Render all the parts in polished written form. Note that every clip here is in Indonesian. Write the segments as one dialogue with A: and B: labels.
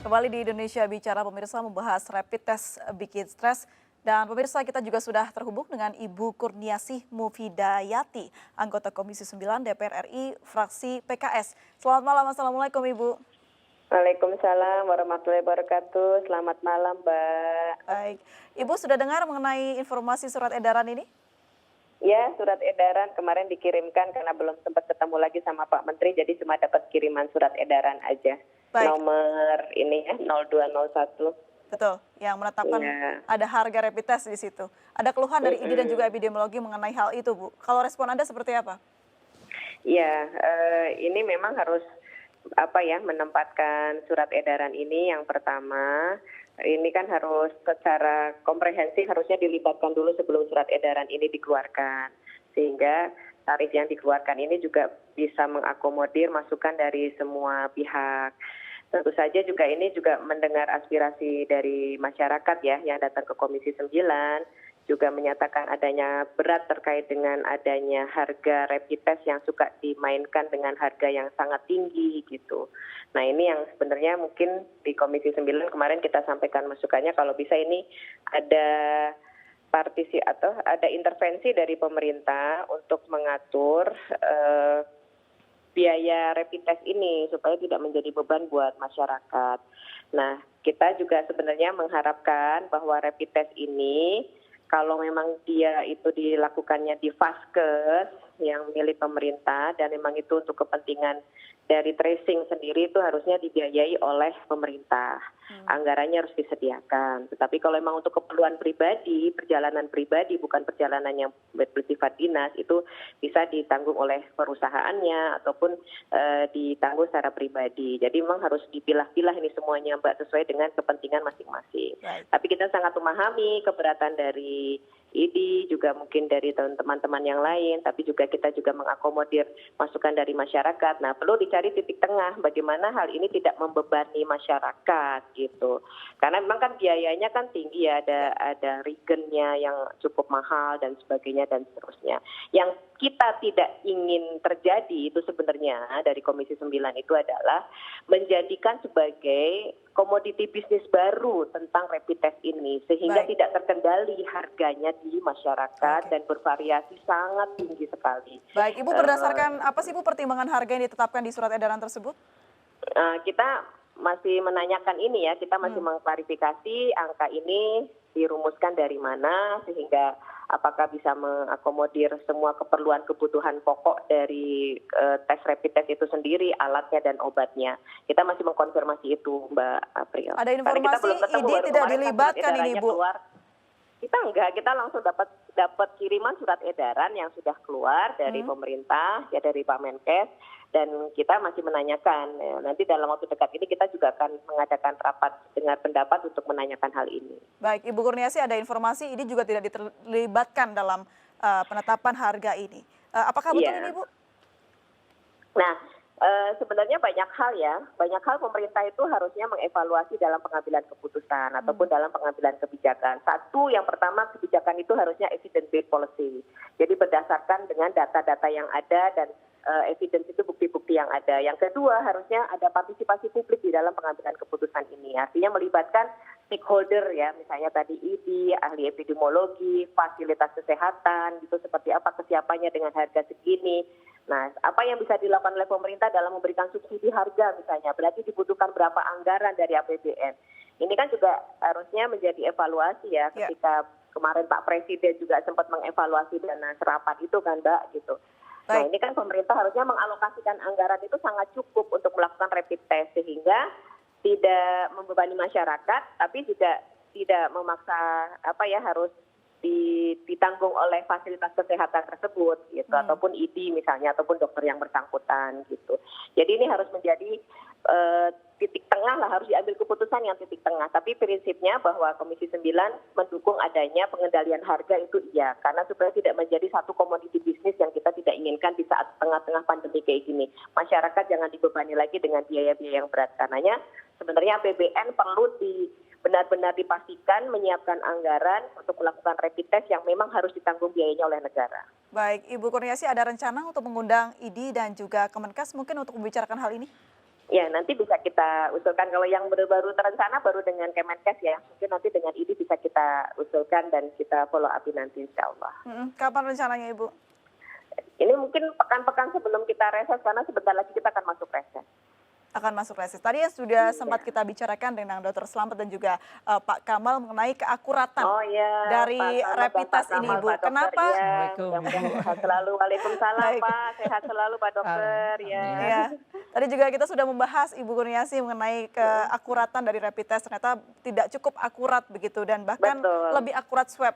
A: Kembali di Indonesia Bicara, pemirsa membahas rapid test bikin stres. Dan pemirsa, kita juga sudah terhubung dengan Ibu Kurniasih Mufidayati, anggota Komisi 9 DPR RI, fraksi PKS. Selamat malam, Assalamualaikum Ibu.
B: Waalaikumsalam warahmatullahi wabarakatuh. Selamat malam, Mbak.
A: Baik, Ibu sudah dengar mengenai informasi surat edaran ini?
B: Ya, surat edaran kemarin dikirimkan karena belum sempat ketemu lagi sama Pak Menteri, jadi cuma dapat kiriman surat edaran aja.
A: Baik.
B: Nomor ini ya, 0201.
A: Betul, yang menetapkan ada harga rapid test di situ. Ada keluhan dari ID dan juga epidemiologi mengenai hal itu, Bu. Kalau respon Anda seperti apa?
B: Ya, ini memang harus menempatkan surat edaran ini. Yang pertama, ini kan harus secara komprehensif harusnya dilibatkan dulu sebelum surat edaran ini dikeluarkan. Sehingga tarif yang dikeluarkan ini juga bisa mengakomodir masukan dari semua pihak. Tentu saja juga ini juga mendengar aspirasi dari masyarakat ya yang datang ke Komisi 9, juga menyatakan adanya berat terkait dengan adanya harga rapid test yang suka dimainkan dengan harga yang sangat tinggi gitu. Nah ini yang sebenarnya mungkin di Komisi 9 kemarin kita sampaikan masukannya kalau bisa ini ada partisi atau ada intervensi dari pemerintah untuk mengatur biaya rapid test ini supaya tidak menjadi beban buat masyarakat. Nah, kita juga sebenarnya mengharapkan bahwa rapid test ini kalau memang dia itu dilakukannya di Vaskes yang milik pemerintah dan memang itu untuk kepentingan dari tracing sendiri itu harusnya dibiayai oleh pemerintah. Anggarannya harus disediakan. Tetapi kalau memang untuk keperluan pribadi, perjalanan pribadi bukan perjalanan yang bersifat dinas, itu bisa ditanggung oleh perusahaannya ataupun ditanggung secara pribadi. Jadi memang harus dipilah-pilah ini semuanya, Mbak, sesuai dengan kepentingan masing-masing. Tapi kita sangat memahami keberatan dari ID, juga mungkin dari teman-teman yang lain, tapi juga kita juga mengakomodir masukan dari masyarakat. Nah, perlu dicari titik tengah bagaimana hal ini tidak membebani masyarakat gitu. Karena memang kan biayanya kan tinggi ya, ada regennya yang cukup mahal dan sebagainya dan seterusnya. Yang kita tidak ingin terjadi itu sebenarnya dari Komisi 9 itu adalah menjadikan sebagai komoditi bisnis baru tentang rapid test ini sehingga tidak terkendali harganya di masyarakat dan bervariasi sangat tinggi sekali.
A: Baik, Ibu berdasarkan apa sih Bu pertimbangan harga yang ditetapkan di surat edaran tersebut?
B: Kita masih menanyakan ini ya, kita masih mengklarifikasi angka ini dirumuskan dari mana sehingga apakah bisa mengakomodir semua keperluan kebutuhan pokok dari tes rapid test itu sendiri, alatnya dan obatnya. Kita masih mengkonfirmasi itu, Mbak April.
A: Ada informasi ID tidak dilibatkan ini, Bu?
B: Kita enggak, kita langsung dapat kiriman surat edaran yang sudah keluar dari pemerintah, ya dari Pak Menkes, dan kita masih menanyakan. Ya, nanti dalam waktu dekat ini kita juga akan mengadakan rapat dengar pendapat untuk menanyakan hal ini.
A: Baik, Ibu Kurniasih, ada informasi ini juga tidak dilibatkan dalam penetapan harga ini. Apakah betul ini, Bu?
B: Nah, sebenarnya banyak hal pemerintah itu harusnya mengevaluasi dalam pengambilan keputusan ataupun dalam pengambilan kebijakan. Satu, yang pertama kebijakan itu harusnya evidence based policy. Jadi berdasarkan dengan data-data yang ada dan evidence itu bukti-bukti yang ada. Yang kedua, harusnya ada partisipasi publik di dalam pengambilan keputusan ini. Artinya melibatkan stakeholder ya, misalnya tadi ID, ahli epidemiologi, fasilitas kesehatan, gitu seperti apa kesiapannya dengan harga segini. Nah, apa yang bisa dilakukan oleh pemerintah dalam memberikan subsidi harga misalnya, berarti dibutuhkan berapa anggaran dari APBN. Ini kan juga harusnya menjadi evaluasi ya, ketika kemarin Pak Presiden juga sempat mengevaluasi dana serapan itu kan, Mbak, gitu. Nah, ini kan pemerintah harusnya mengalokasikan anggaran itu sangat cukup untuk melakukan rapid test sehingga tidak membebani masyarakat, tapi juga tidak memaksa harus ditanggung oleh fasilitas kesehatan tersebut gitu ataupun ID misalnya ataupun dokter yang bersangkutan gitu. Jadi ini harus menjadi titik tengah lah, harus diambil keputusan yang titik tengah. Tapi prinsipnya bahwa Komisi 9 mendukung adanya pengendalian harga itu iya, karena supaya tidak menjadi satu komoditi bisnis yang kita tidak inginkan di saat tengah-tengah pandemi kayak gini. Masyarakat jangan dibebani lagi dengan biaya-biaya yang berat. Karenanya sebenarnya APBN perlu benar-benar dipastikan menyiapkan anggaran untuk melakukan rapid test yang memang harus ditanggung biayanya oleh negara.
A: Baik, Ibu Kurniasih, ada rencana untuk mengundang ID dan juga Kemenkes mungkin untuk membicarakan hal ini?
B: Ya, nanti bisa kita usulkan. Kalau yang baru terencana baru dengan Kemenkes ya. Mungkin nanti dengan ini bisa kita usulkan dan kita follow up nanti insya Allah.
A: Kapan rencananya Ibu?
B: Ini mungkin pekan-pekan sebelum kita reses karena sebentar lagi kita akan masuk reses.
A: Akan masuk reses. Tadi ya sudah sempat kita bicarakan dengan Dr. Slamet dan juga Pak Kamal mengenai keakuratan dari rapid test ini, Ibu. Kenapa?
C: Assalamualaikum, Ibu.
B: Sehat selalu. Waalaikumsalam, Pak. Sehat selalu, Pak Dokter.
A: Ya. Tadi juga kita sudah membahas Ibu Kurniasih mengenai keakuratan dari rapid test. Ternyata tidak cukup akurat begitu dan bahkan lebih akurat swab.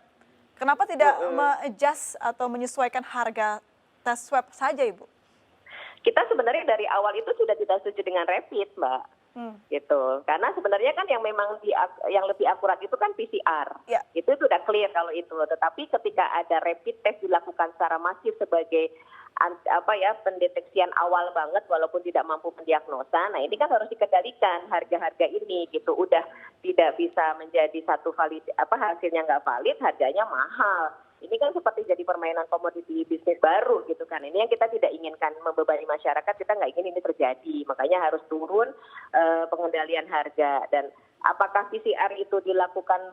A: Kenapa tidak me-adjust atau menyesuaikan harga tes swab saja, Ibu?
B: Kita sebenarnya dari awal itu sudah tidak setuju dengan rapid, Mbak. Gitu. Karena sebenarnya kan yang memang yang lebih akurat itu kan PCR.
A: Ya.
B: Itu sudah clear kalau itu. Tetapi ketika ada rapid test dilakukan secara masif sebagai pendeteksian awal banget walaupun tidak mampu mendiagnosa. Nah, ini kan harus dikendalikan harga-harga ini gitu. Udah tidak bisa menjadi satu valid hasilnya nggak valid, harganya mahal. Ini kan seperti jadi permainan komoditi bisnis baru gitu kan. Ini yang kita tidak inginkan, membebani masyarakat, kita nggak ingin ini terjadi. Makanya harus turun pengendalian harga. Dan apakah PCR itu dilakukan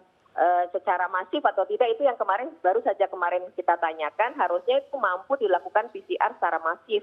B: secara masif atau tidak, itu yang baru saja kemarin kita tanyakan. Harusnya itu mampu dilakukan PCR secara masif.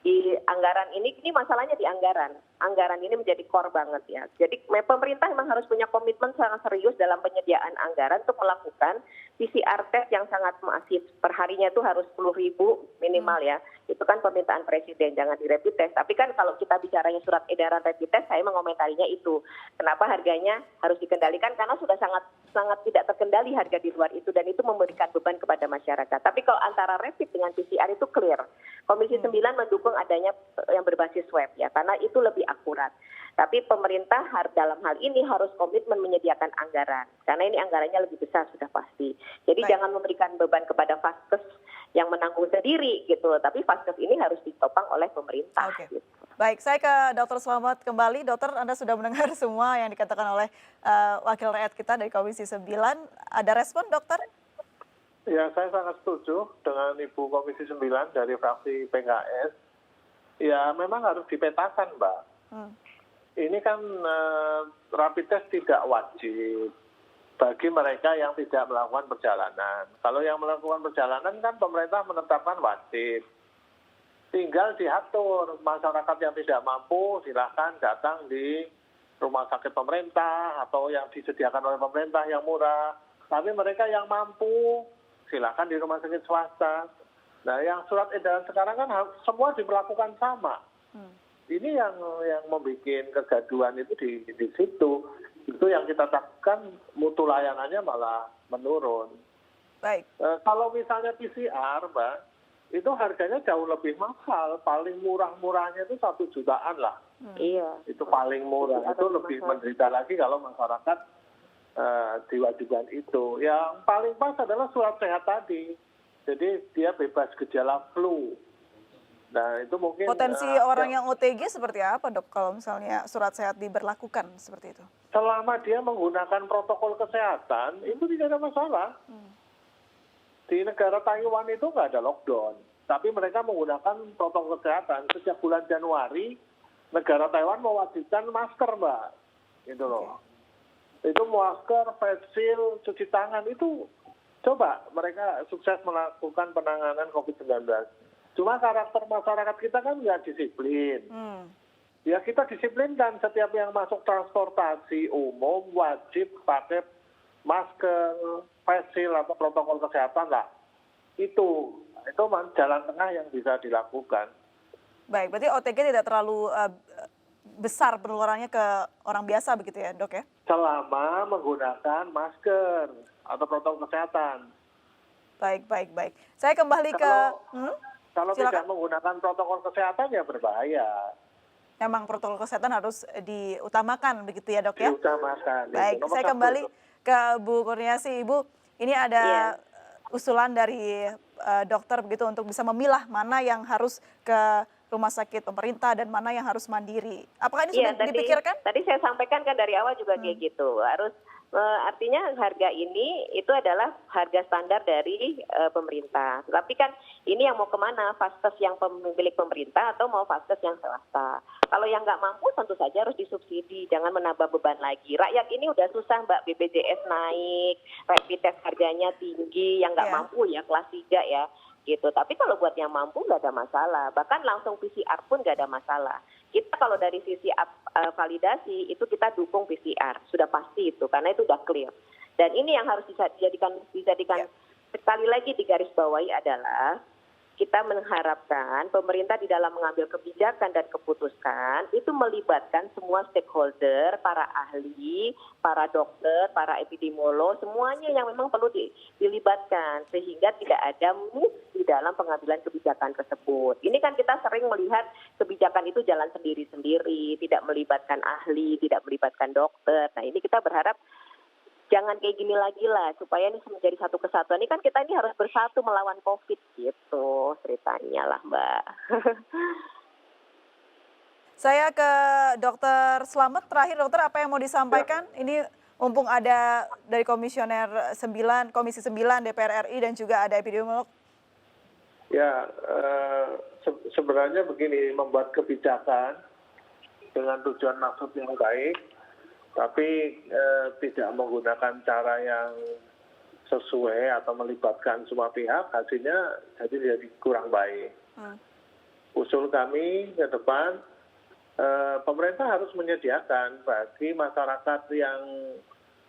B: Di anggaran ini masalahnya di anggaran. Anggaran ini menjadi core banget ya. Jadi pemerintah memang harus punya komitmen sangat serius dalam penyediaan anggaran untuk melakukan PCR test yang sangat masif. Perharinya itu harus 10.000 minimal ya. Itu kan permintaan presiden, jangan di rapid test. Tapi kan kalau kita bicaranya surat edaran rapid test, saya mengomentarinya itu. Kenapa harganya harus dikendalikan? Karena sudah sangat tidak terkendali harga di luar itu dan itu memberikan beban kepada masyarakat. Tapi kalau antara rapid dengan PCR itu clear. Komisi 9 mendukung adanya yang berbasis swab ya, karena itu lebih akurat. Tapi pemerintah dalam hal ini harus komitmen menyediakan anggaran, karena ini anggarannya lebih besar sudah pasti. Jadi jangan memberikan beban kepada Vaskes yang menanggung sendiri gitu, tapi Vaskes ini harus ditopang oleh pemerintah. Gitu.
A: Baik, saya ke Dr. Slamet kembali. Dokter, Anda sudah mendengar semua yang dikatakan oleh wakil rakyat kita dari Komisi 9. Ada respon, dokter?
D: Ya, saya sangat setuju dengan Ibu Komisi 9 dari fraksi PKS. Ya, memang harus dipetakan, Mbak. Ini kan rapid test tidak wajib bagi mereka yang tidak melakukan perjalanan. Kalau yang melakukan perjalanan kan pemerintah menetapkan wajib. Tinggal diatur, masyarakat yang tidak mampu silahkan datang di rumah sakit pemerintah atau yang disediakan oleh pemerintah yang murah. Tapi mereka yang mampu silahkan di rumah sakit swasta. Nah, yang surat edaran sekarang kan semua diperlakukan sama. Ini yang membuat kegaduhan itu di situ. Itu yang kita takutkan mutu layanannya malah menurun.
A: Baik.
D: Kalau misalnya PCR, Mbak, itu harganya jauh lebih mahal. Paling murah-murahnya itu 1 jutaan lah.
B: Iya.
D: Itu paling murah. Itu lebih menderita lagi kalau masyarakat diwajibkan itu. Yang paling pas adalah surat sehat tadi. Jadi dia bebas gejala flu. Nah, itu mungkin
A: potensi orang yang OTG seperti apa, Dok, kalau misalnya surat sehat diberlakukan seperti itu?
D: Selama dia menggunakan protokol kesehatan, itu tidak ada masalah. Di negara Taiwan itu nggak ada lockdown, tapi mereka menggunakan protokol kesehatan. Sejak bulan Januari, negara Taiwan mewajibkan masker, Mbak. Gitu loh. Itu masker, face shield, cuci tangan, itu coba mereka sukses melakukan penanganan COVID-19. Cuma karakter masyarakat kita kan nggak disiplin. Ya kita disiplinkan, setiap yang masuk transportasi umum wajib pakai masker, face shield atau protokol kesehatan lah. Itu jalan tengah yang bisa dilakukan.
A: Baik, berarti OTG tidak terlalu besar penularannya ke orang biasa begitu ya, Dok ya?
D: Selama menggunakan masker atau protokol kesehatan.
A: Baik. Saya kembali
D: Kalau tidak menggunakan protokol kesehatan ya berbahaya.
A: Memang protokol kesehatan harus diutamakan begitu ya, Dok ya?
D: Diutamakan.
A: Baik, saya kembali ke Bu Kurniasih. Ibu, ini ada usulan dari dokter begitu untuk bisa memilah mana yang harus ke rumah sakit pemerintah dan mana yang harus mandiri. Apakah ini sudah dipikirkan?
B: Tadi saya sampaikan kan dari awal juga kayak gitu. Artinya harga ini itu adalah harga standar dari pemerintah. Tapi kan ini yang mau kemana? Vaskes yang milik pemerintah atau mau vaskes yang swasta? Kalau yang nggak mampu tentu saja harus disubsidi, jangan menambah beban lagi. Rakyat ini udah susah Mbak, BPJS naik, rapid test harganya tinggi, yang nggak mampu ya kelas 3 ya. Gitu. Tapi kalau buat yang mampu nggak ada masalah. Bahkan langsung PCR pun nggak ada masalah. Kita kalau dari sisi validasi itu kita dukung PCR, sudah pasti itu karena itu udah clear. Dan ini yang harus dijadikan sekali lagi digarisbawahi adalah kita mengharapkan pemerintah di dalam mengambil kebijakan dan keputusan itu melibatkan semua stakeholder, para ahli, para dokter, para epidemiolog, semuanya yang memang perlu dilibatkan sehingga tidak ada miss di dalam pengambilan kebijakan tersebut. Ini kan kita sering melihat kebijakan itu jalan sendiri-sendiri, tidak melibatkan ahli, tidak melibatkan dokter. Nah ini kita berharap jangan kayak gini lagi lah, supaya ini menjadi satu kesatuan. Ini kan kita ini harus bersatu melawan COVID gitu ceritanya lah Mbak.
A: Saya ke Dokter Slamet, terakhir Dokter apa yang mau disampaikan? Ini mumpung ada dari Komisioner 9, Komisi 9 DPR RI dan juga ada epidemiolog.
D: Ya, sebenarnya begini, membuat kebijakan dengan tujuan maksud yang baik, tapi tidak menggunakan cara yang sesuai atau melibatkan semua pihak, hasilnya jadi kurang baik. Usul kami ke depan, pemerintah harus menyediakan bagi masyarakat yang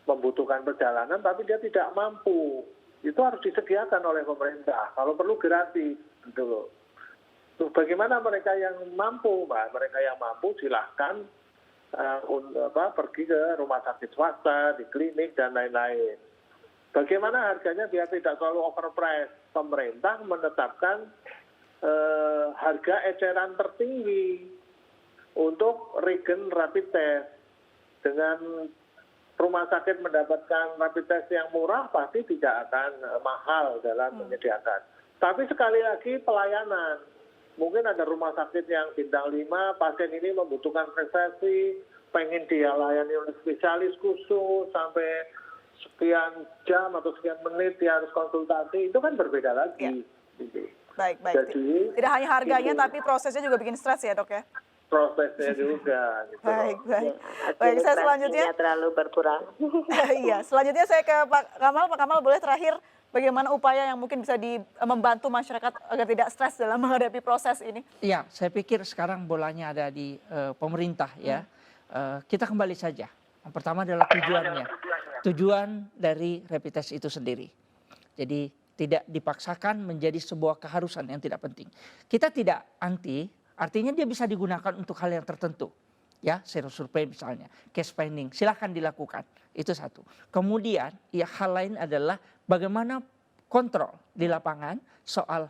D: membutuhkan perjalanan tapi dia tidak mampu, itu harus disediakan oleh pemerintah, kalau perlu gratis gitu loh. Bagaimana mereka yang mampu, Mbak? Mereka yang mampu silahkan pergi ke rumah sakit swasta, di klinik, dan lain-lain. Bagaimana harganya biar tidak terlalu overprice? Pemerintah menetapkan harga eceran tertinggi untuk regen rapid test. Dengan rumah sakit mendapatkan rapid test yang murah, pasti tidak akan mahal dalam menyediakan. Tapi sekali lagi pelayanan. Mungkin ada rumah sakit yang bintang 5, pasien ini membutuhkan prestasi, pengen dia layani oleh spesialis khusus, sampai sekian jam atau sekian menit dia harus konsultasi, itu kan berbeda lagi. Gitu.
A: Baik.
D: Jadi,
A: tidak hanya harganya tapi prosesnya juga bikin stres ya Dok ya?
D: Prosesnya juga. Gitu.
A: Baik. Baik, saya selanjutnya.
B: Terlalu berkurang.
A: Iya, selanjutnya saya ke Pak Kamal. Pak Kamal, boleh terakhir bagaimana upaya yang mungkin bisa membantu masyarakat agar tidak stres dalam menghadapi proses ini?
C: Iya, saya pikir sekarang bolanya ada di pemerintah ya. Kita kembali saja. Yang pertama adalah tujuannya. Tujuan dari rapid test itu sendiri. Jadi tidak dipaksakan menjadi sebuah keharusan yang tidak penting. Kita tidak anti, artinya dia bisa digunakan untuk hal yang tertentu. Ya, survei misalnya, case finding, silahkan dilakukan. Itu satu. Kemudian, ya hal lain adalah bagaimana kontrol di lapangan soal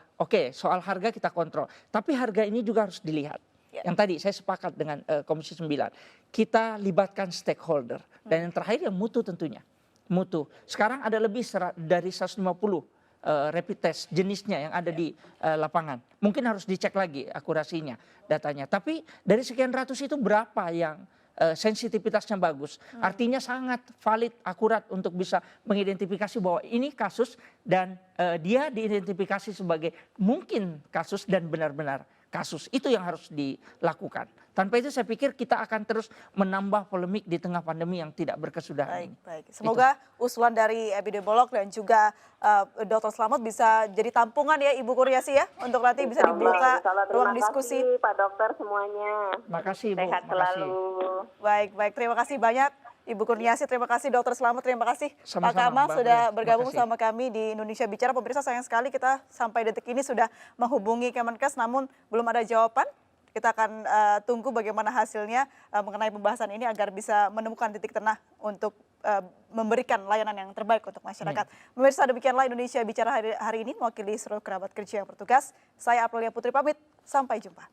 C: harga kita kontrol. Tapi harga ini juga harus dilihat. Yang tadi saya sepakat dengan Komisi 9. Kita libatkan stakeholder. Dan yang terakhir yang mutu tentunya. Mutu. Sekarang ada lebih dari 150 rapid test jenisnya yang ada di lapangan. Mungkin harus dicek lagi akurasinya, datanya. Tapi dari sekian ratus itu berapa yang sensitivitasnya bagus. Artinya sangat valid, akurat untuk bisa mengidentifikasi bahwa ini kasus dan dia diidentifikasi sebagai mungkin kasus dan benar-benar kasus. Itu yang harus dilakukan. Tanpa itu saya pikir kita akan terus menambah polemik di tengah pandemi yang tidak berkesudahan.
A: Baik. Semoga usulan dari epidemiolog dan juga Dr. Slamet bisa jadi tampungan ya Ibu Kurniasih ya, untuk nanti bisa dibuka ruang diskusi.
B: Terima kasih Pak Dokter semuanya.
C: Makasih Bu.
B: Sehat selalu.
A: Baik, terima kasih banyak Ibu Kurniasih, terima kasih Dr. Slamet, terima kasih Pak
C: Sama-sama,
A: Kamal
C: Mbak
A: sudah
C: Grace.
A: bergabung
C: Makasih.
A: sama kami di Indonesia Bicara. Pemirsa, sayang sekali kita sampai detik ini sudah menghubungi Kemenkes namun belum ada jawaban. Kita akan tunggu bagaimana hasilnya mengenai pembahasan ini agar bisa menemukan titik tengah untuk memberikan layanan yang terbaik untuk masyarakat. Pemirsa, demikianlah Indonesia Bicara hari ini, mewakili seluruh kerabat kerja yang bertugas. Saya Aprilia Putri pamit, sampai jumpa.